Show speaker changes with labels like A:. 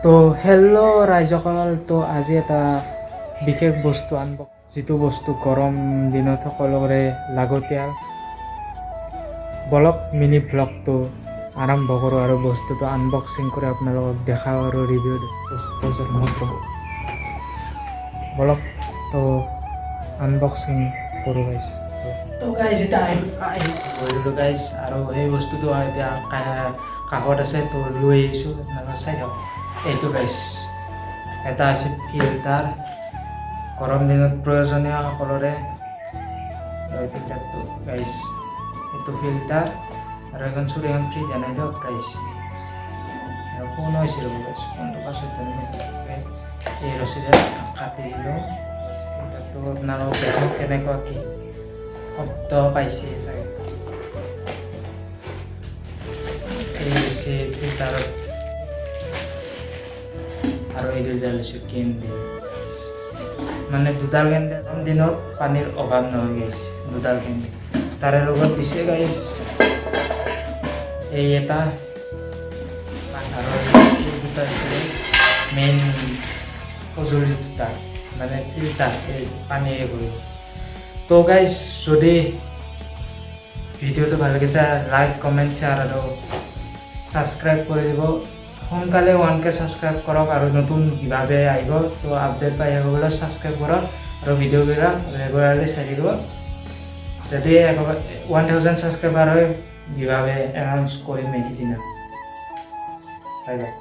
A: তো হেল্ল' ৰাইজসকল, তো আজি এটা বিশেষ বস্তু যিটো বস্তু গৰম দিনত সকলোৰে লাগতিয়াল। বলক মিনি ভ্লগটো আৰম্ভ কৰোঁ আৰু বস্তুটো আনবক্সিং কৰি আপোনালোকক দেখাওঁ আৰু ৰিভিউ দিওঁ। বলক তো আনবক্সিং কৰোঁ গাইজ। তো গাইজ এতিয়া আহিলোঁ গাইজ, আৰু সেই বস্তুটো এতিয়া কাষত আছে, তো লৈ আহিছোঁ আপোনালোকে চাই থাকক। এইটো গাইজ এটা আছে ফিল্টাৰ, গৰম দিনত প্ৰয়োজনীয় সকলোৰে ফিল্টাৰটো গাইজ। এইটো ফিল্টাৰ আৰু এখন চুৰি এখন ফ্ৰী জানাই দিয়ক গাইজ। আৰু ফোন হৈছিল গাইজ, ফোনটো পাছত এই ৰচিৰে কাটি দিলোঁ। ফিল্টাৰটো আপোনালোকক দেখোঁ কেনেকুৱা কি শব্দ পাইছে চাগে। এই হৈছে ফিল্টাৰত, আৰু এই দুডাল হৈছে কেণ্ডি, মানে দুডাল কেণ্ডি। গৰম দিনত পানীৰ অভাৱ নহয় গৈছে, দুডাল কেণ্ডি। তাৰে লগত দিছে গাইজ এই এটা, আৰু এই দুটা হৈছে মেইন সঁজুলি দুটা, মানে ফিল্টাৰ পানী কৰিব। তো গাইজ যদি ভিডিঅ'টো ভাল লাগিছে লাইক, কমেণ্ট, শ্বেয়াৰ আৰু ছাবস্ক্ৰাইব কৰি দিব। সোনকালে 1K ছাবস্ক্ৰাইব কৰক, আৰু নতুন কিভাৱে আহিব তো আপডেট পাই আহিবলৈ ছাবস্ক্ৰাইব কৰক, আৰু ভিডিঅ'বিলাক ৰেগুলাৰলি চাই থাকিব। যদি 1000 ছাবস্ক্ৰাইবাৰ হয় কিভাৱে এনাউন্স কৰিম সেইদিনা। Bye bye.